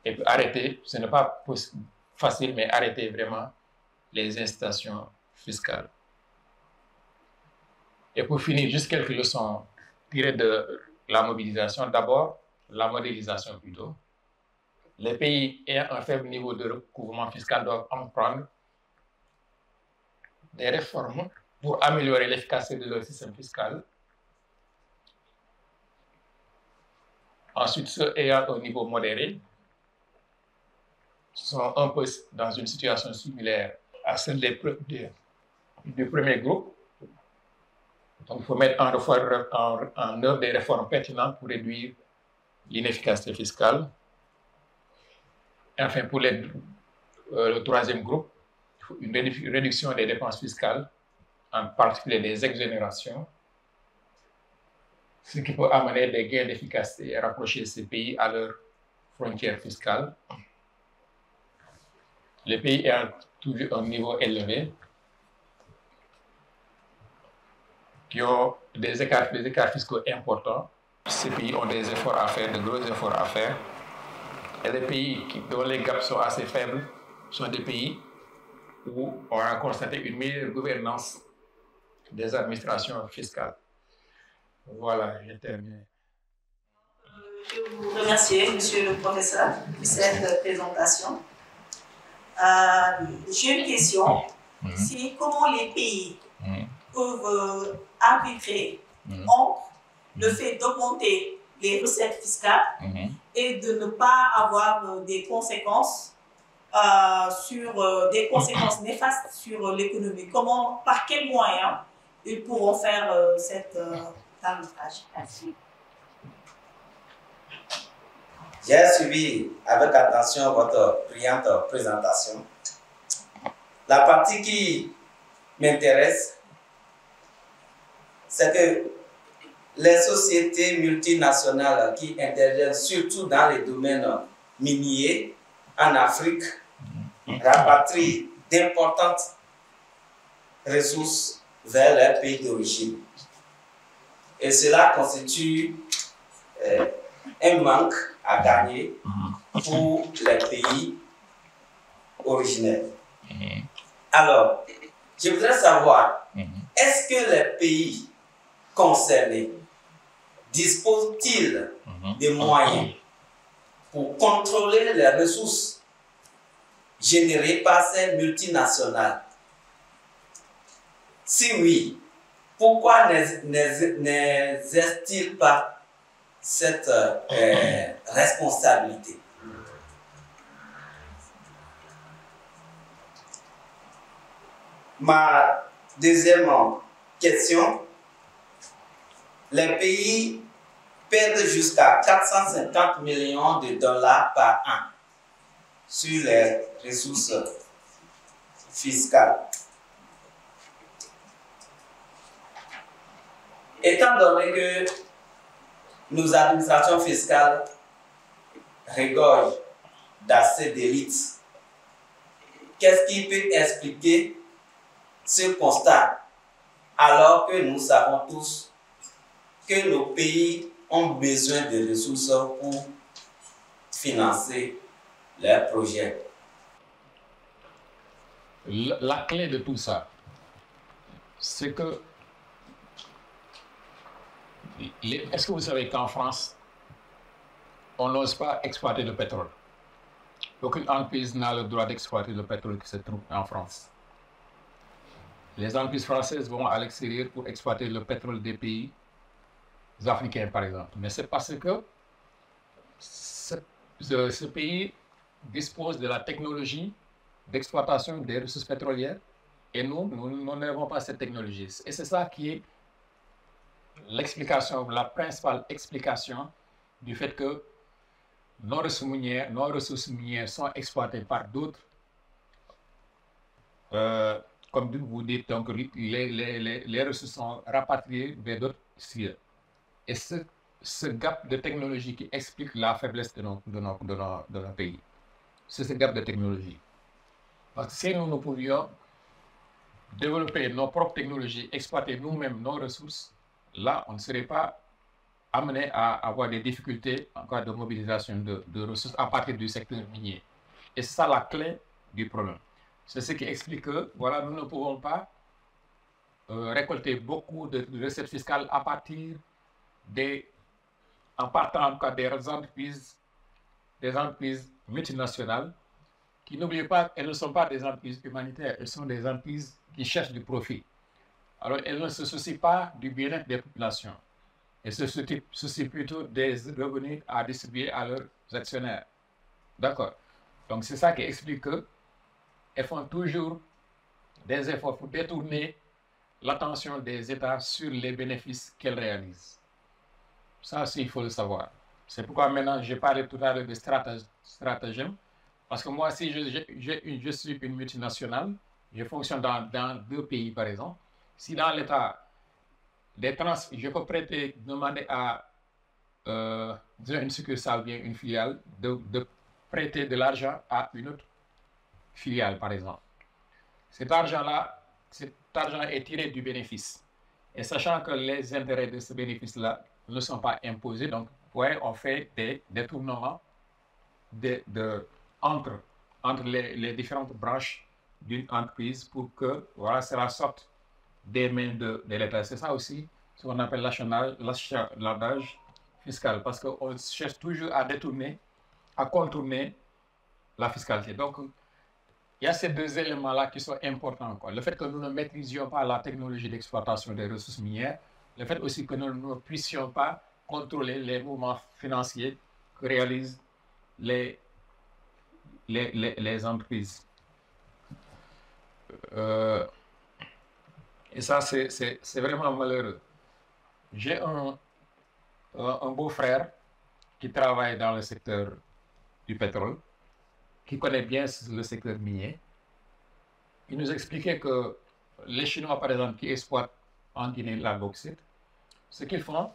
Et puis arrêter, ce n'est pas facile, mais arrêter vraiment les incitations fiscales. Et pour finir, juste quelques leçons tirées de la mobilisation. D'abord, la modélisation plutôt. Les pays ayant un faible niveau de recouvrement fiscal doivent emprunter des réformes pour améliorer l'efficacité de leur système fiscal. Ensuite, ceux ayant un niveau modéré sont un peu dans une situation similaire à celle du premier groupe. Donc, il faut mettre en œuvre des réformes pertinentes pour réduire l'inefficacité fiscale. Et enfin, pour le troisième groupe, il faut une réduction des dépenses fiscales, en particulier des exonérations, ce qui peut amener des gains d'efficacité et rapprocher ces pays à leurs frontières fiscales. Les pays ayant toujours un niveau élevé, qui ont des écarts fiscaux importants, ces pays ont des efforts à faire, de gros efforts à faire. Et les pays dont les gaps sont assez faibles sont des pays où on a constaté une meilleure gouvernance des administrations fiscales. Voilà, j'ai terminé. Je vous remercie, monsieur le professeur, pour cette présentation. J'ai une question. C'est comment les pays peuvent arbitrer entre le fait d'augmenter les recettes fiscales et de ne pas avoir des conséquences des conséquences néfastes sur l'économie. Par quels moyens ils pourront faire cet arbitrage? Merci. J'ai suivi avec attention votre brillante présentation. La partie qui m'intéresse, c'est que les sociétés multinationales qui interviennent surtout dans les domaines miniers en Afrique rapatrient d'importantes ressources vers leur pays d'origine. Et cela constitue un manque à gagner pour les pays originels. Alors, je voudrais savoir, est-ce que les pays concernés disposent-ils des moyens pour contrôler les ressources générées par ces multinationales? Si oui, pourquoi n'exercent-ils pas cette responsabilité? Ma deuxième question, les pays perdent jusqu'à 450 millions de dollars par an sur les ressources fiscales. Étant donné que nos administrations fiscales regorgent d'assez d'élites, qu'est-ce qui peut expliquer ce constat alors que nous savons tous que nos pays ont besoin de ressources pour financer leurs projets? La clé de tout ça, c'est que est-ce que vous savez qu'en France, on n'ose pas exploiter le pétrole? Aucune entreprise n'a le droit d'exploiter le pétrole qui se trouve en France. Les entreprises françaises vont à l'extérieur pour exploiter le pétrole des pays africains, par exemple. Mais c'est parce que ce pays dispose de la technologie d'exploitation des ressources pétrolières et nous n'avons pas cette technologie. Et c'est ça qui est l'explication, la principale explication du fait que nos ressources minières sont exploitées par d'autres, comme vous dites, donc les ressources sont rapatriées vers d'autres sphères. Et ce gap de technologie qui explique la faiblesse de nos pays. C'est ce gap de technologie. Parce que si nous pouvions développer nos propres technologies, exploiter nous-mêmes nos ressources, là, on ne serait pas amené à avoir des difficultés en cas de mobilisation de ressources à partir du secteur minier. Et c'est ça la clé du problème. C'est ce qui explique que voilà, nous ne pouvons pas récolter beaucoup de recettes fiscales à partir en partant en cas des entreprises multinationales qui, n'oubliez pas, elles ne sont pas des entreprises humanitaires, elles sont des entreprises qui cherchent du profit. Alors, elles ne se soucient pas du bien-être des populations. Elles se soucient plutôt des revenus à distribuer à leurs actionnaires. D'accord. Donc, c'est ça qui explique qu'elles font toujours des efforts pour détourner l'attention des États sur les bénéfices qu'elles réalisent. Ça aussi, il faut le savoir. C'est pourquoi maintenant, j'ai parlé tout à l'heure de stratagème. Parce que moi, si je suis une multinationale, je fonctionne dans 2 pays, par exemple. Si dans l'État, je peux demander à une succursale ou bien une filiale de prêter de l'argent à une autre filiale, par exemple. Cet argent est tiré du bénéfice. Et sachant que les intérêts de ce bénéfice-là ne sont pas imposés, donc ouais, on fait des détournements entre les différentes branches d'une entreprise pour que voilà, cela sorte des mains de l'État. C'est ça aussi ce qu'on appelle l'achalandage fiscal, parce qu'on cherche toujours à détourner, à contourner la fiscalité. Donc, il y a ces 2 éléments-là qui sont importants, quoi. Le fait que nous ne maîtrisions pas la technologie d'exploitation des ressources minières, le fait aussi que nous ne puissions pas contrôler les mouvements financiers que réalisent les entreprises. Et ça, c'est vraiment malheureux. J'ai un beau-frère qui travaille dans le secteur du pétrole, qui connaît bien le secteur minier. Il nous expliquait que les Chinois, par exemple, qui exploitent en Guinée la bauxite, ce qu'ils font,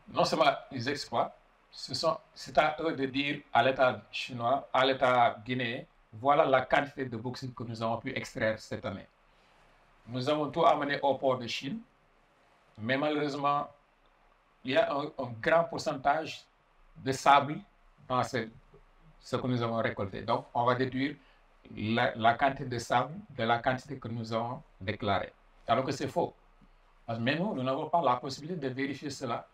non seulement ils exploitent, c'est à eux de dire à l'État chinois, à l'État guinéen, voilà la quantité de bauxite que nous avons pu extraire cette année. Nous avons tout amené au port de Chine, mais malheureusement, il y a un grand pourcentage de sable dans ce que nous avons récolté. Donc, on va déduire la quantité de sable de la quantité que nous avons déclarée. Alors que c'est faux. Mais nous n'avons pas la possibilité de vérifier cela.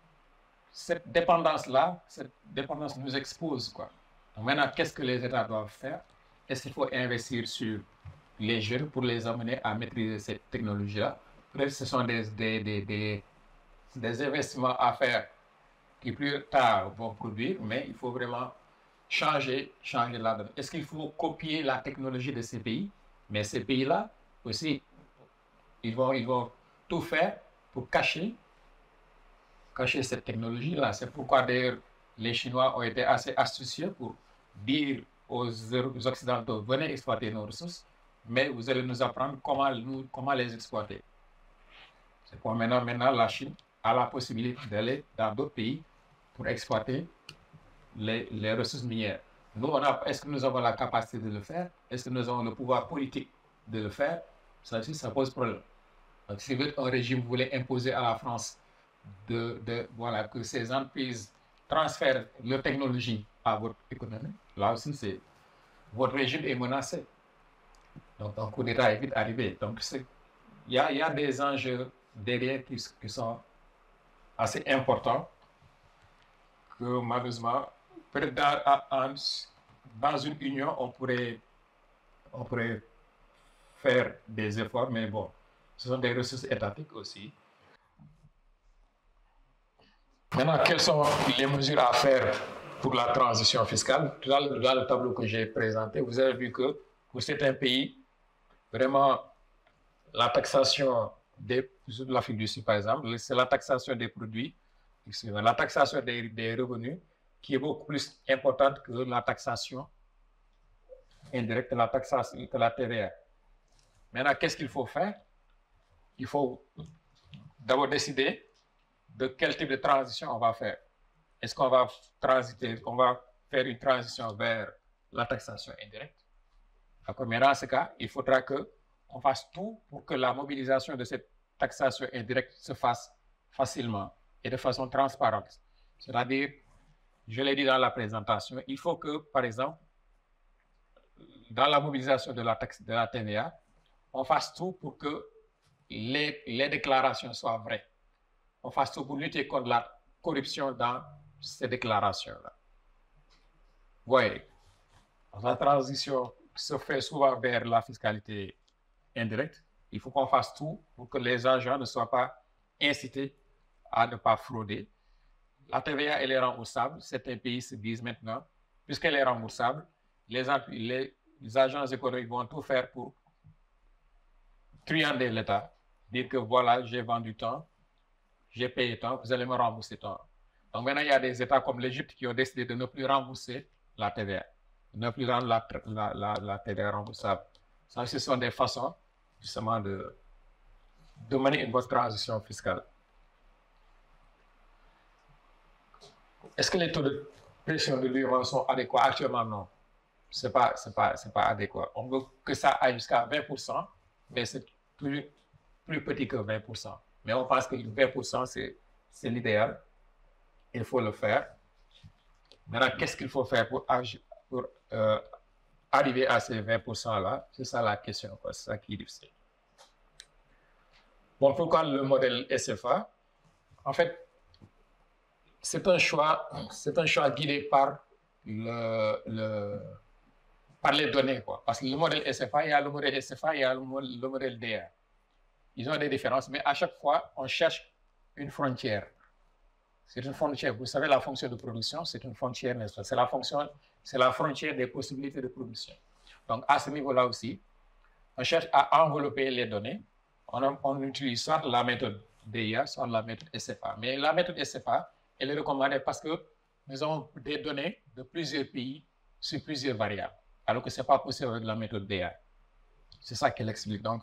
Cette dépendance-là, cette dépendance nous expose, quoi. Donc maintenant, qu'est-ce que les États doivent faire? Est-ce qu'il faut investir sur les jeunes pour les amener à maîtriser cette technologie-là? Peut-être que ce sont des investissements à faire qui plus tard vont produire, mais il faut vraiment changer la donne. Est-ce qu'il faut copier la technologie de ces pays? Mais ces pays-là aussi, ils vont tout faire pour cacher cette technologie-là. C'est pourquoi d'ailleurs les Chinois ont été assez astucieux pour dire aux Occidentaux, venez exploiter nos ressources, mais vous allez nous apprendre comment les exploiter. C'est pour maintenant la Chine a la possibilité d'aller dans d'autres pays pour exploiter les ressources minières. Nous, est-ce que nous avons la capacité de le faire? Est-ce que nous avons le pouvoir politique de le faire? Ça aussi, ça pose problème. Donc, si un régime voulait imposer à la France voilà, que ces entreprises transfèrent leur technologie à votre économie, là aussi, votre régime est menacé. Donc, un coup d'État est vite arrivé. Donc, il y a des enjeux derrière qui sont assez importants que malheureusement, peut-être dans une union, on pourrait faire des efforts, mais bon, ce sont des ressources étatiques aussi. Maintenant, quelles sont les mesures à faire pour la transition fiscale? Dans le tableau que j'ai présenté, vous avez vu que pour certains pays, vraiment, la taxation de l'Afrique du Sud, par exemple, c'est la taxation des produits, la taxation des revenus qui est beaucoup plus importante que la taxation indirecte, que la TVA. Maintenant, qu'est-ce qu'il faut faire? Il faut d'abord décider de quel type de transition on va faire. Est-ce qu'on va faire une transition vers la taxation indirecte? D'accord, mais dans ce cas, il faudra qu'on fasse tout pour que la mobilisation de cette taxation indirecte se fasse facilement et de façon transparente. C'est-à-dire, je l'ai dit dans la présentation, il faut que, par exemple, dans la mobilisation de la TVA, on fasse tout pour que les déclarations soient vraies. On fasse tout pour lutter contre la corruption dans ces déclarations-là. Vous voyez, la transition se fait souvent vers la fiscalité indirecte. Il faut qu'on fasse tout pour que les agents ne soient pas incités à ne pas frauder. La TVA, elle est remboursable. Certains pays se disent maintenant, puisqu'elle est remboursable, les agents économiques vont tout faire pour truander l'État. Dire que voilà, j'ai vendu tant, j'ai payé tant, vous allez me rembourser tant. Donc maintenant, il y a des États comme l'Égypte qui ont décidé de ne plus rembourser la TVA, de ne plus rendre la TVA remboursable. Ça, ce sont des façons, justement, de mener une bonne transition fiscale. Est-ce que les taux de pression de l'UEMOA sont adéquats? Actuellement, non. Ce n'est pas adéquat. On veut que ça aille jusqu'à 20%, mais c'est plus petit que 20%. Mais on pense que 20%, c'est l'idéal. Il faut le faire. Maintenant, qu'est-ce qu'il faut faire pour arriver à ces 20%-là? C'est ça la question, c'est ça qui est difficile. Bon, pourquoi le modèle SFA? En fait, c'est un choix guidé par par les données, quoi. Parce que le modèle SFA, il y a le modèle SFA, il y a le modèle DA. Ils ont des différences, mais à chaque fois, on cherche une frontière. C'est une frontière. Vous savez, la fonction de production, c'est une frontière, n'est-ce pas? C'est la frontière des possibilités de production. Donc, à ce niveau-là aussi, on cherche à envelopper les données. On utilise soit la méthode DIA, soit la méthode SFA. Mais la méthode SFA, elle est recommandée parce que nous avons des données de plusieurs pays sur plusieurs variables, alors que ce n'est pas possible avec la méthode DIA. C'est ça qu'elle explique. Donc,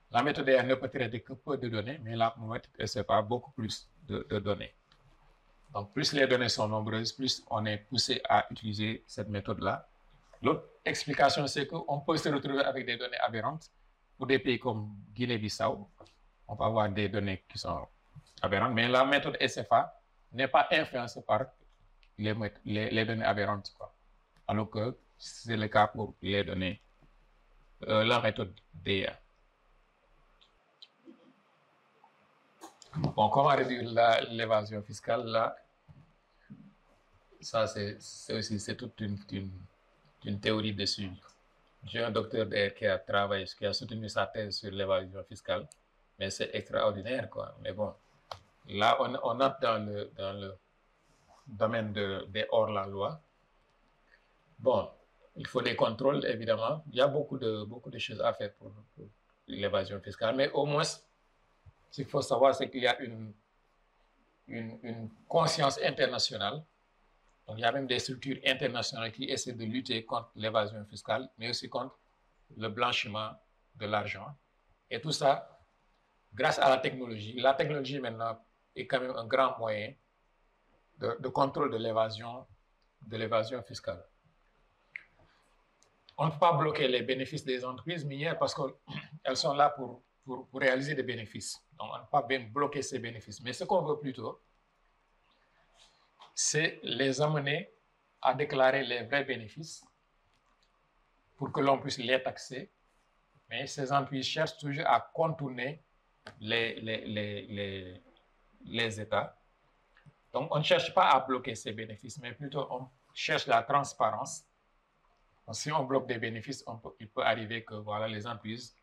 la méthode DIA ne peut traiter que peu de données, mais la méthode SFA beaucoup plus de données. Donc, plus les données sont nombreuses, plus on est poussé à utiliser cette méthode-là. L'autre explication, c'est qu'on peut se retrouver avec des données aberrantes. Pour des pays comme Guinée-Bissau, on peut avoir des données qui sont aberrantes, mais la méthode SFA n'est pas influencé par les données aberrantes, quoi. Alors que c'est le cas pour les données, la méthode DEA. Bon, comment réduire l'évasion fiscale là? Ça, c'est toute une théorie dessus. J'ai un docteur qui a travaillé, qui a soutenu sa thèse sur l'évasion fiscale, mais c'est extraordinaire, quoi. Mais bon, là, on entre dans le domaine des hors-la-loi. Bon, il faut des contrôles, évidemment. Il y a beaucoup de choses à faire pour l'évasion fiscale, mais au moins, ce qu'il faut savoir, c'est qu'il y a une conscience internationale. Donc, il y a même des structures internationales qui essaient de lutter contre l'évasion fiscale, mais aussi contre le blanchiment de l'argent. Et tout ça, grâce à la technologie. La technologie, maintenant, est quand même un grand moyen de contrôle de l'évasion fiscale. On ne peut pas bloquer les bénéfices des entreprises minières parce qu'elles sont là pour réaliser des bénéfices. Donc, on ne peut pas bien bloquer ces bénéfices. Mais ce qu'on veut plutôt, c'est les amener à déclarer les vrais bénéfices pour que l'on puisse les taxer. Mais ces entreprises cherchent toujours à contourner les États. Donc, on ne cherche pas à bloquer ces bénéfices, mais plutôt on cherche la transparence. Donc, si on bloque des bénéfices, il peut arriver que voilà, les entreprises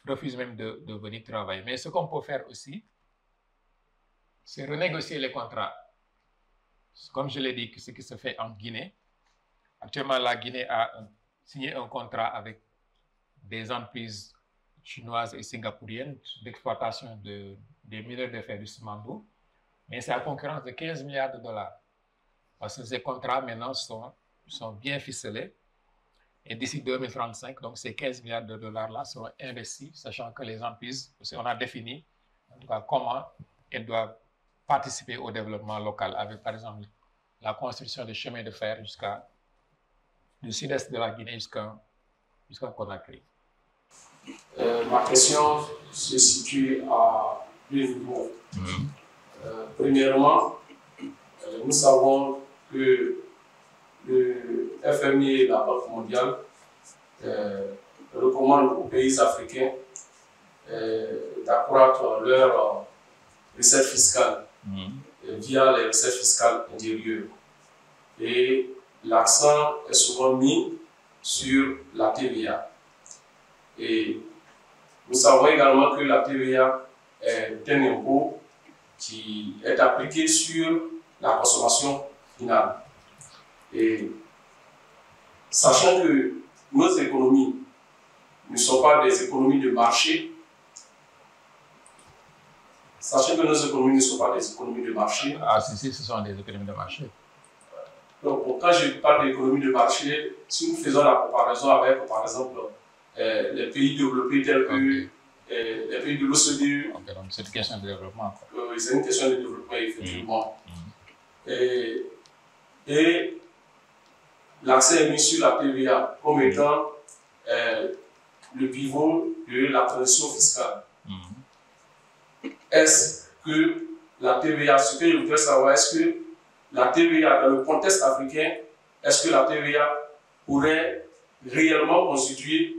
refusent même de venir travailler. Mais ce qu'on peut faire aussi, c'est renégocier les contrats. Comme je l'ai dit, ce qui se fait en Guinée. Actuellement, la Guinée a signé un contrat avec des entreprises chinoises et singapouriennes d'exploitation des mineurs de fer du Simandou. Mais c'est à concurrence de 15 milliards de dollars. Parce que ces contrats, maintenant, sont bien ficelés. Et d'ici 2035, donc ces 15 milliards de dollars-là seront investis, sachant que les entreprises, on a défini, en tout cas, comment elles doivent participer au développement local, avec, par exemple, la construction de chemins de fer du sud-est de la Guinée jusqu'à Conakry. Ma question se situe à deux niveaux. Premièrement, nous savons que le FMI et la Banque mondiale recommandent aux pays africains d'accroître leurs recettes fiscales via les recettes fiscales intérieures. Et l'accent est souvent mis sur la TVA. Et nous savons également que la TVA est un impôt qui est appliqué sur la consommation finale. Et sachant que nos économies ne sont pas des économies de marché, Ah, si, ce sont des économies de marché. Donc, quand je parle d'économie de marché, si nous faisons la comparaison avec, par exemple, les pays développés tels que les pays de l'OCDE. Okay, donc c'est une question de développement. Oui, c'est une question de développement, effectivement. Et l'accès est mis sur la TVA comme étant le pivot de la transition fiscale. Est-ce que la TVA, ce que je voudrais savoir, est-ce que la TVA, dans le contexte africain, est-ce que la TVA pourrait réellement constituer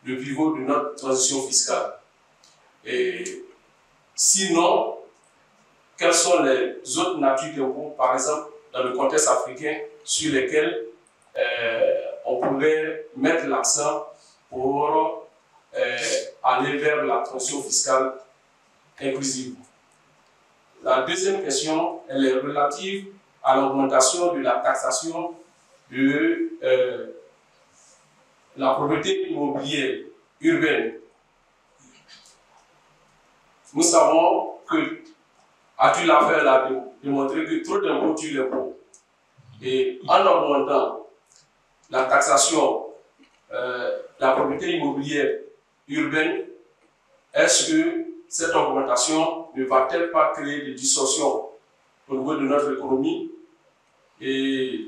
le pivot de notre transition fiscale? Et sinon, quelles sont les autres natures d'impôts, par exemple, dans le contexte africain, sur lesquels on pourrait mettre l'accent pour aller vers la transition fiscale inclusive? La deuxième question, elle est relative à l'augmentation de la taxation de la propriété immobilière urbaine. Nous savons que Arthur Laffer a démontré que trop d'impôts tue l'impôt. Et en augmentant la taxation de la propriété immobilière urbaine, est-ce que cette augmentation ne va-t-elle pas créer des distorsions au niveau de notre économie? Et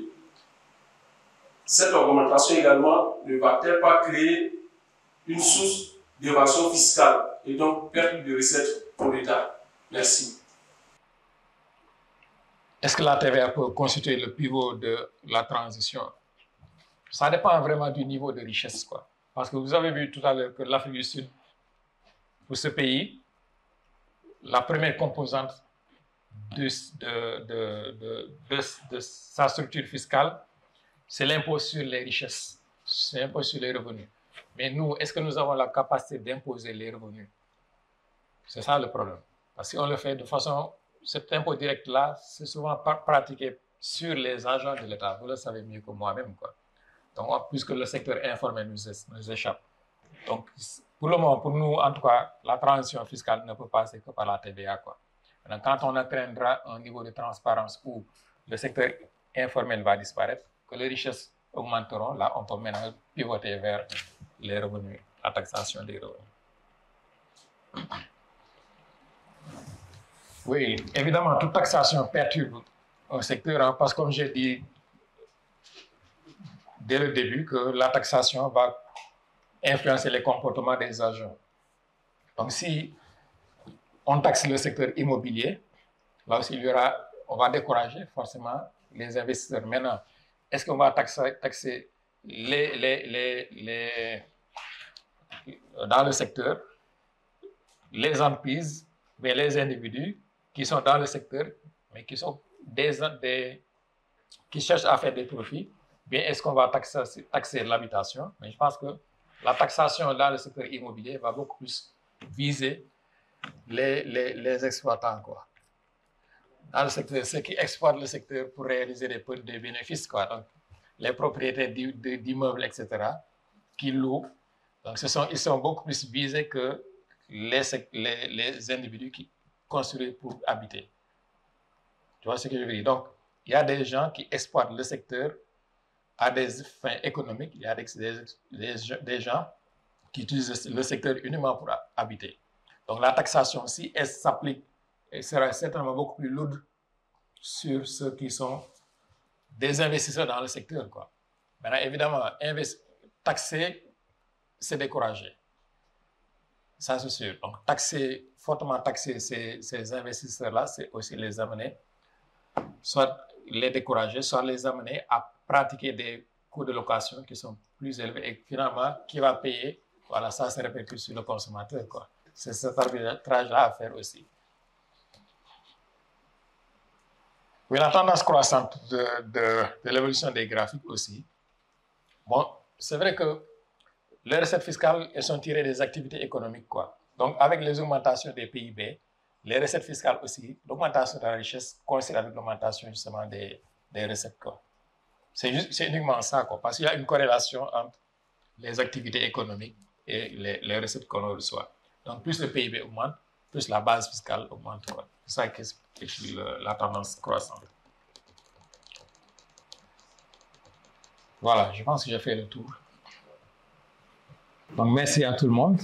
cette augmentation également ne va-t-elle pas créer une source d'évasion fiscale et donc perte de recettes pour l'État? Merci. est-ce que la TVA peut constituer le pivot de la transition? Ça dépend vraiment du niveau de richesse, quoi. Parce que vous avez vu tout à l'heure que l'Afrique du Sud, pour ce pays, la première composante de sa structure fiscale, c'est l'impôt sur les richesses, c'est l'impôt sur les revenus. Mais nous, est-ce que nous avons la capacité d'imposer les revenus? C'est ça le problème. Parce qu'on le fait de façon, cet impôt direct-là, c'est souvent pratiqué sur les agents de l'État. Vous le savez mieux que moi-même, quoi. Donc, puisque le secteur informel nous échappe. Donc, pour le moment, pour nous, en tout cas, la transition fiscale ne peut passer que par la TVA, quoi. Donc, quand on atteindra un niveau de transparence où le secteur informel va disparaître, que les richesses augmenteront, là, on peut maintenant pivoter vers les revenus, la taxation des revenus. Oui, évidemment, toute taxation perturbe un secteur, hein, parce que comme j'ai dit dès le début, que la taxation va influencer les comportements des agents. Donc, si on taxe le secteur immobilier, là aussi, on va décourager forcément les investisseurs. Maintenant, est-ce qu'on va taxer dans le secteur les entreprises, mais les individus qui sont dans le secteur, mais qui sont qui cherchent à faire des profits? Bien, est-ce qu'on va taxer l'habitation? Mais je pense que la taxation dans le secteur immobilier va beaucoup plus viser les exploitants, quoi. Dans le secteur, ceux qui exploitent le secteur pour réaliser des bénéfices, quoi. Donc, les propriétaires d'immeubles, etc., qui louent. Donc, ils sont beaucoup plus visés que les individus qui construisent pour habiter. Tu vois ce que je veux dire? Donc, il y a des gens qui exploitent le secteur à des fins économiques. Il y a des gens qui utilisent le secteur uniquement pour habiter. Donc, la taxation, si elle s'applique, elle sera certainement beaucoup plus lourde sur ceux qui sont des investisseurs dans le secteur, quoi. Maintenant, évidemment, taxer, c'est décourager. Ça, c'est sûr. Donc, fortement taxer ces investisseurs-là, c'est aussi les amener, soit les décourager, soit les amener à pratiquer des coûts de location qui sont plus élevés et finalement, qui va payer? Voilà, ça se répercute sur le consommateur, quoi. C'est cet arbitrage-là à faire aussi. Oui, la tendance croissante de l'évolution des graphiques aussi. Bon, c'est vrai que les recettes fiscales, elles sont tirées des activités économiques, quoi. Donc, avec les augmentations des PIB, les recettes fiscales aussi, l'augmentation de la richesse coïncide avec l'augmentation justement des recettes, quoi. C'est uniquement ça, quoi. Parce qu'il y a une corrélation entre les activités économiques et les recettes qu'on reçoit. Donc, plus le PIB augmente, plus la base fiscale augmente, quoi. C'est ça qui explique la tendance croissante. Voilà, je pense que j'ai fait le tour. Donc, merci à tout le monde.